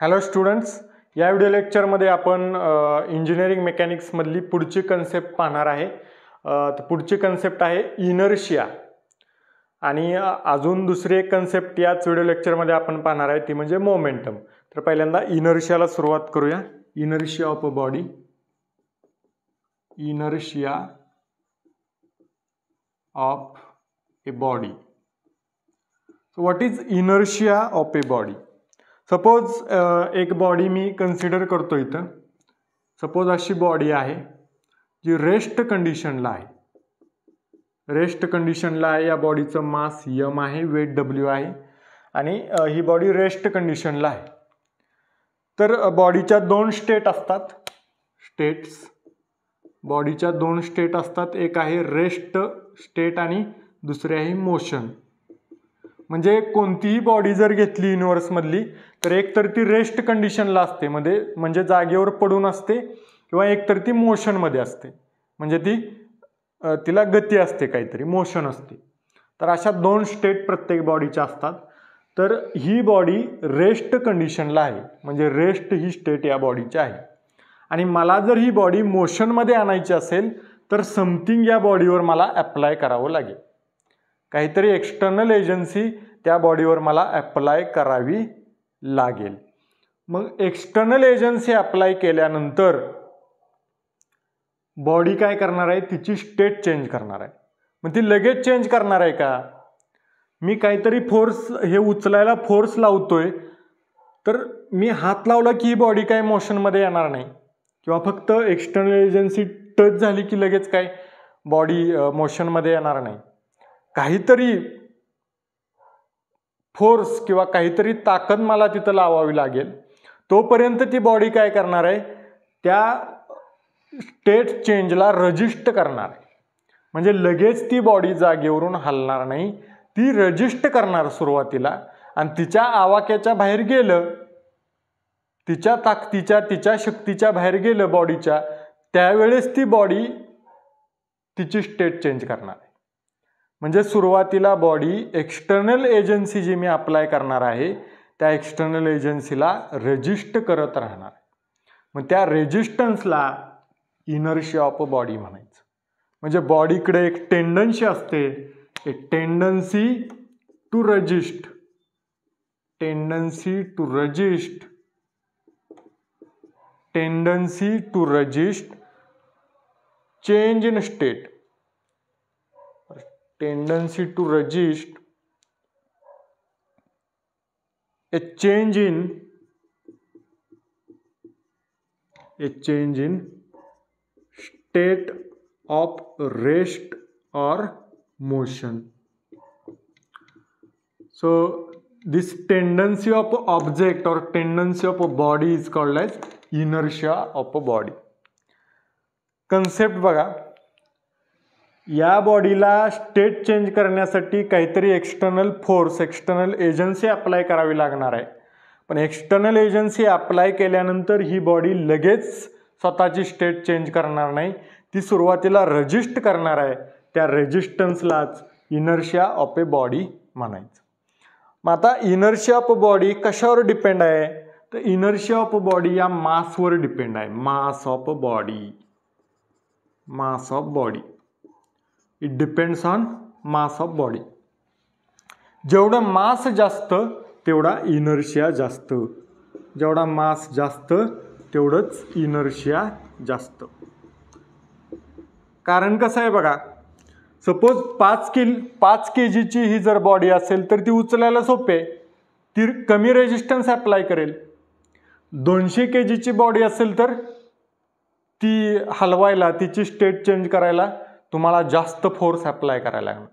Hello students, या video लेक्चरमध्ये आपण इंजिनिअरिंग मेकॅनिक्समधली पुढची कन्सेप्ट पाहणार आहे. पुढची कन्सेप्ट आहे इनर्शिया. आणि अजून दुसरी एक कन्सेप्ट याच व्हिडिओ लेक्चरमध्ये आपण पाहणार आहे, ती म्हणजे मोमेंटम. तर पहिल्यांदा इनर्शियाला सुरुवात करूया. Inertia of a body. Inertia of a body. What is inertia of a body? Suppose एक बॉडी मी कन्सिडर करतो इथं. सपोज अशी बॉडी आहे जी रेस्ट कंडिशनला आहे. रेस्ट कंडिशनला आहे. या बॉडीचं मास m आहे, वेट w आहे आणि ही बॉडी रेस्ट कंडिशनला आहे. तर बॉडीच्या दोन स्टेट असतात. स्टेट्स. बॉडीच्या दोन स्टेट असतात. एक आहे रेस्ट स्टेट आणि दुसरी आहे मोशन. म्हणजे कोणतीही बॉडी जर घेतली युनिव्हर्समधली तर एक तर ती रेस्ट कंडिशनला असते, म्हणजे जागेवर पडून असते, किंवा एक तर ती मोशनमध्ये असते, म्हणजे तिला गती असते, काहीतरी मोशन असते. तर अशा दोन स्टेट प्रत्येक बॉडीच्या असतात. तर ही बॉडी रेस्ट कंडिशनला आहे, म्हणजे रेस्ट ही स्टेट या बॉडीची आहे. आणि मला जर ही बॉडी मोशनमध्ये आणायची असेल तर समथिंग या बॉडीवर मला अप्लाय करावं लागेल. काहीतरी एक्सटर्नल एजन्सी त्या बॉडीवर मला अप्लाय करावी लागेल. मग एक्सटर्नल एजन्सी अप्लाय केल्यानंतर बॉडी काय करणार आहे? तिची स्टेट चेंज करणार आहे. मग ती लगेच चेंज करणार आहे का? मी काहीतरी फोर्स, हे उचलायला फोर्स लावतोय, तर मी हात लावला की ही बॉडी काय मोशनमध्ये येणार नाही, किंवा फक्त एक्सटर्नल एजन्सी टच झाली की लगेच काय बॉडी मोशनमध्ये येणार नाही. काहीतरी फोर्स किंवा काहीतरी ताकद मला तिथं लावावी लागेल. तोपर्यंत ती बॉडी काय करणार आहे? त्या स्टेट चेंजला रजिस्ट करणार आहे. म्हणजे लगेच ती बॉडी जागेवरून हलणार नाही. ती रजिस्ट करणार सुरुवातीला, आणि तिच्या आवाक्याच्या बाहेर गेलं, तिच्या ताकदीच्या, तिच्या शक्तीच्या बाहेर गेलं बॉडीच्या, त्यावेळेस ती बॉडी तिची स्टेट चेंज करणार आहे. म्हणजे सुरुवातीला बॉडी एक्सटर्नल एजन्सी जी मी अप्लाय करणार आहे त्या एक्सटर्नल एजन्सीला रेजिस्ट करत राहणार. मग त्या रेजिस्टन्सला इनर्शिया ऑफ अ बॉडी म्हणायचं. म्हणजे बॉडीकडे एक टेंडन्सी असते, एक tendency to resist. Tendency to resist. Tendency to resist change in state. Tendency to resist a change in state of rest or motion. So this tendency of object or tendency of a body is called as inertia of a body. Concept बघा. या बॉडीला state change करण्यासाठी काहीतरी external force, external agency apply करावी लागणार आहे. पण external agency apply केल्यानंतर ही बॉडी लगेच स्वतःची स्टेट चेंज करणार नाही. ती सुरुवातीला रेजिस्ट करणार आहे. त्या रेजिस्टन्सलाच इनर्शिया ऑफ ए बॉडी म्हणायचं. मग आता इनर्शिया ऑफ अ बॉडी कशावर डिपेंड आहे? तर इनर्शिया ऑफ अ बॉडी या मासवर डिपेंड आहे. मास of a body. Mass of body. It depends on mass of body. जेवढं मास जास्त तेवढा इनर्शिया जास्त. जेवढा मास जास्त तेवढंच इनर्शिया जास्त. कारण कसं आहे बघा. सपोज 5 kgची ही जर बॉडी असेल तर ती उचलायला सोपे आहे, ती कमी रेजिस्टन्स अप्लाय करेल. 200 kgची बॉडी असेल तर ती हलवायला, तिची स्टेट चेंज करायला तुम्हाला जास्त फोर्स अप्लाय करायला लागणार.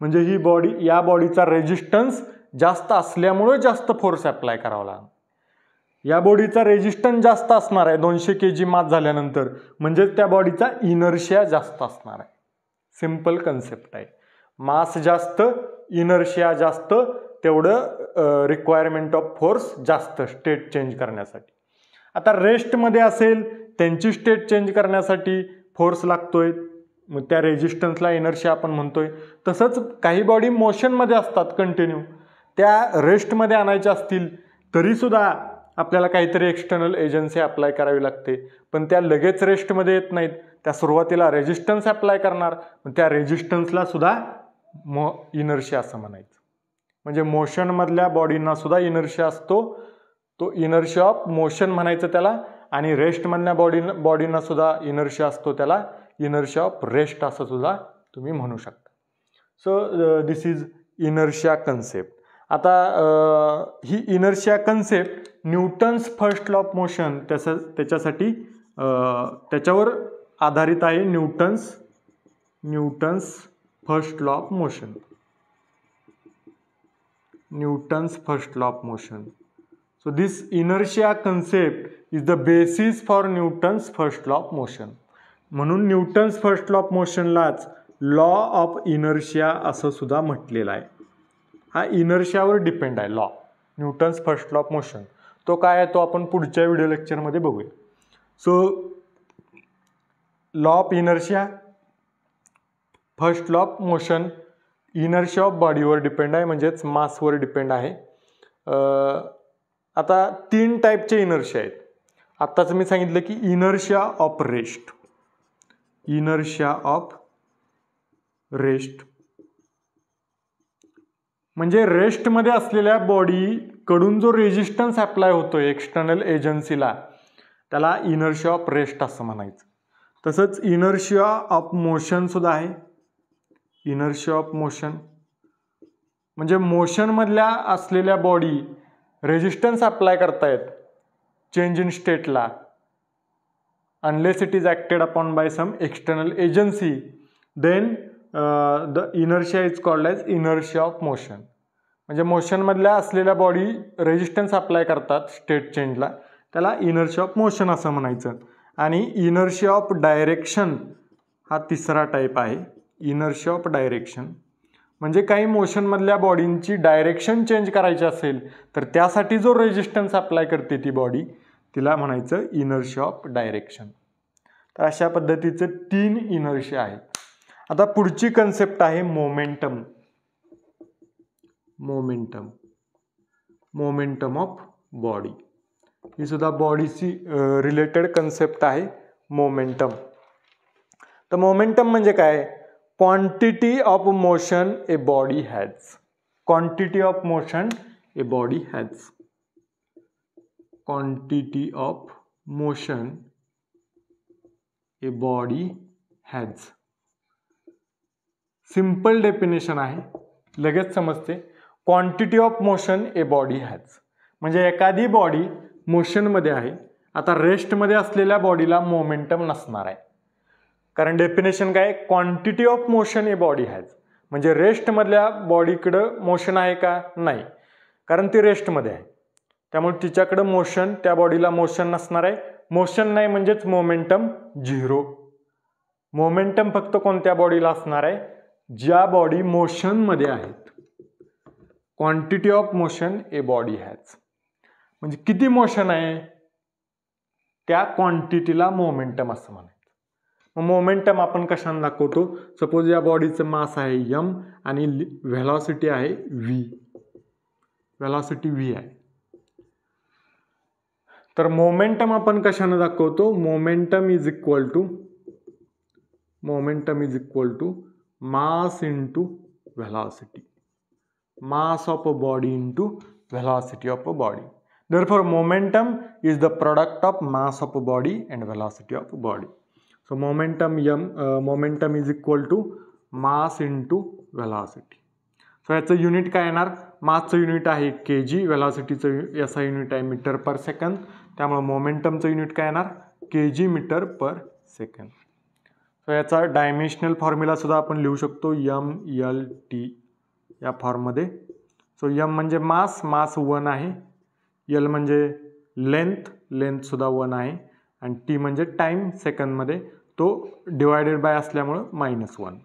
म्हणजे ही बॉडी, या बॉडीचा रेजिस्टन्स जास्त असल्यामुळे जास्त फोर्स अप्लाय करावा लागणार. या बॉडीचा रेजिस्टन्स जास्त असणार आहे 200 kg मास झाल्यानंतर, म्हणजे त्या बॉडीचा इनर्शिया जास्त असणार आहे. सिंपल कन्सेप्ट आहे. मास जास्त, इनर्शिया जास्त, तेवढं रिक्वायरमेंट ऑफ फोर्स जास्त स्टेट चेंज करण्यासाठी. आता रेस्टमध्ये असेल, त्यांची स्टेट चेंज करण्यासाठी फोर्स लागतोय, मग त्या रेजिस्टन्सला एनर्जी आपण म्हणतोय. तसंच काही बॉडी मोशनमध्ये असतात कंटिन्यू, त्या रेस्टमध्ये आणायच्या असतील तरीसुद्धा आपल्याला काहीतरी एक्सटर्नल एजन्सी अप्लाय करावी लागते, पण त्या लगेच रेस्टमध्ये येत नाहीत. त्या सुरुवातीला रेजिस्टन्स अप्लाय करणार, पण त्या रेजिस्टन्सला सुद्धा इनर्शिया असं म्हणायचं. म्हणजे मोशनमधल्या बॉडींना सुद्धा इनर्शिया असतो, तो इनर्शिया ऑफ मोशन म्हणायचं त्याला. आणि रेस्टमधल्या बॉडींना सुद्धा इनर्शिया असतो, त्याला इनर्शिया ऑफ रेस्ट असं सुद्धा तुम्ही म्हणू शकता. So this is inertia concept. आता ही inertia concept Newton's first law of motion त्याच्यासाठी त्याच्यावर आधारित आहे. Newton's first law of motion. Newton's first law of motion. So this inertia concept is the basis for Newton's first law of motion. म्हणून Newton's first law of मोशनलाच law of inertia असं सुद्धा म्हटलेलं आहे. हा इनर्शियावर डिपेंड आहे law, Newton's first law of motion. तो काय आहे तो आपण पुढच्या व्हिडिओ लेक्चरमध्ये बघूया. So law of inertia, first law of motion, inertia of बॉडीवर डिपेंड आहे, म्हणजेच मासवर डिपेंड आहे. आता 3 टाईपचे इनर्शिया आहेत. आत्ताच मी सांगितलं की inertia of rest. Inertia of rest म्हणजे रेस्टमध्ये असलेल्या बॉडीकडून जो रेजिस्टन्स अप्लाय होतोय एक्सटर्नल एजन्सीला, त्याला इनर्शिया ऑफ रेस्ट असं म्हणायचं. तसंच इनर्शिया ऑफ मोशन सुद्धा आहे. इनर्शिया ऑफ मोशन म्हणजे मोशनमधल्या असलेल्या बॉडी रेजिस्टन्स अप्लाय करतायत चेंज इन स्टेटला, unless it is acted upon by some external agency, then the inertia is called as inertia of motion. म्हणजे मोशनमधल्या असलेल्या बॉडी रेजिस्टन्स अप्लाय करतात स्टेट चेंजला, त्याला इनर्शिया ऑफ मोशन असं म्हणायचं. आणि इनर्शिया ऑफ डायरेक्शन हा तिसरा टाईप आहे. इनर्शिया ऑफ डायरेक्शन म्हणजे काही मोशनमधल्या बॉडींची डायरेक्शन चेंज करायची असेल तर त्यासाठी जो रेजिस्टन्स अप्लाय करते ती बॉडी, तिला म्हणायचं इनर्शिया ऑफ डायरेक्शन. तर अशा पद्धतीचे 3 इनर्शिया आहेत. आता पुढची कन्सेप्ट आहे मोमेंटम. मोमेंटम ऑफ बॉडी ही सुद्धा बॉडीची रिलेटेड कन्सेप्ट आहे मोमेंटम. तर मोमेंटम म्हणजे काय? Quantity of motion a body has. Quantity of motion a body has. Quantity of motion a body has. Simple definition आहे, लगेच समजते. Quantity of motion a body has म्हणजे एखादी बॉडी मोशनमध्ये आहे. आता रेस्टमध्ये असलेल्या बॉडीला मोमेंटम नसणार आहे, कारण डेफिनेशन काय? Quantity of motion a body has म्हणजे रेस्टमधल्या बॉडीकडं मोशन आहे का? नाही, कारण ती रेस्टमध्ये आहे, त्यामुळे तिच्याकडं मोशन, त्या बॉडीला मोशन नसणार आहे. मोशन नाही म्हणजेच मोमेंटम 0. मोमेंटम फक्त कोणत्या बॉडीला असणार आहे? ज्या बॉडी मोशनमध्ये आहेत. Quantity of motion a body has म्हणजे किती मोशन आहे त्या क्वांटिटीला मोमेंटम असं म्हणायचं. मग मोमेंटम आपण कशाने दाखवतो? सपोज या बॉडीचं मास आहे m आणि व्हेलॉसिटी आहे v. व्हेलॉसिटी v आहे, तर मोमेंटम आपण कशाने दाखवतो? Momentum is equal to mass into velocity. Mass of a body into velocity of a body. Therefore, momentum is the product of mass of a body and velocity of a body. So, momentum is equal to mass into velocity. So, याचं unit काय येणार? मासचं unit आहे kg, व्हेलॉसिटीचं याचा unit आहे metre per second, त्यामुळे मोमेंटमचं unit काय येणार? kg metre per second. So याचा डायमेन्शनल फॉर्म्युला सुद्धा आपण लिहू शकतो MLT या फॉर्ममध्ये. सो m म्हणजे मास 1 आहे, L म्हणजे लेंथ सुद्धा 1 आहे, आणि T म्हणजे टाइम सेकंदमध्ये, तो डिवायडेड बाय असल्यामुळं -1.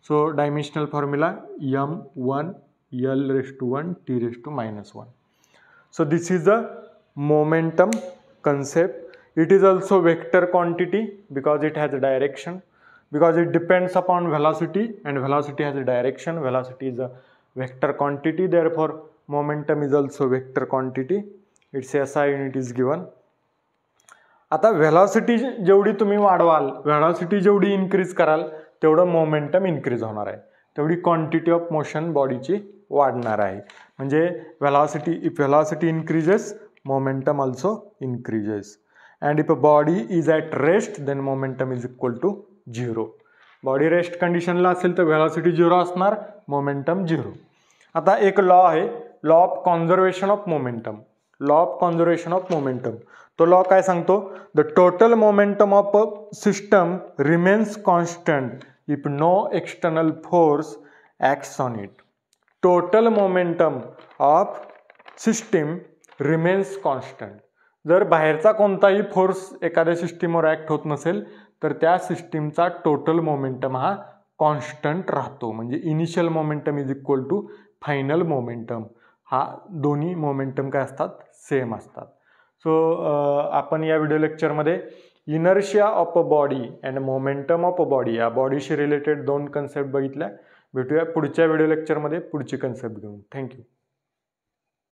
So dimensional formula m1 L⁻1 T⁻−1. So this is the momentum concept. It is also vector quantity because it has a direction, because it depends upon velocity and velocity has a direction. Velocity is a vector quantity, therefore momentum is also vector quantity. It's SI unit is given. आता velocity जेवढी तुम्ही वाढवाल, velocity जेवढी increase कराल तेवढं momentum increase होणार आहे, तेवढी क्वांटिटी ऑफ मोशन बॉडीची वाढणार आहे. म्हणजे if velocity increases, momentum also increases. And if a body is at rest then momentum is equal to 0. Body rest कंडिशनला असेल तर व्हेलॉसिटी 0 असणार, मोमेंटम 0. आता एक लॉ आहे, law of conservation of momentum. Law of conservation of momentum, तो law काय सांगतो? The total momentum of a system remains constant if no external force acts on it. Total momentum of system remains constant. जर बाहेरचा कोणताही force एखाद्या सिस्टीमवर act होत नसेल तर त्या सिस्टीमचा टोटल मोमेंटम हा कॉन्स्टंट राहतो. म्हणजे initial momentum is equal to final momentum. हा दोन्ही मोमेंटम काय असतात? सेम असतात. सो आपण या व्हिडिओ लेक्चरमध्ये inertia of a body and momentum of a body या बॉडीशी रिलेटेड 2 कन्सेप्ट बघितल्या. भेटूया पुढच्या व्हिडिओ लेक्चरमध्ये पुढची कन्सेप्ट घेऊन. थँक्यू.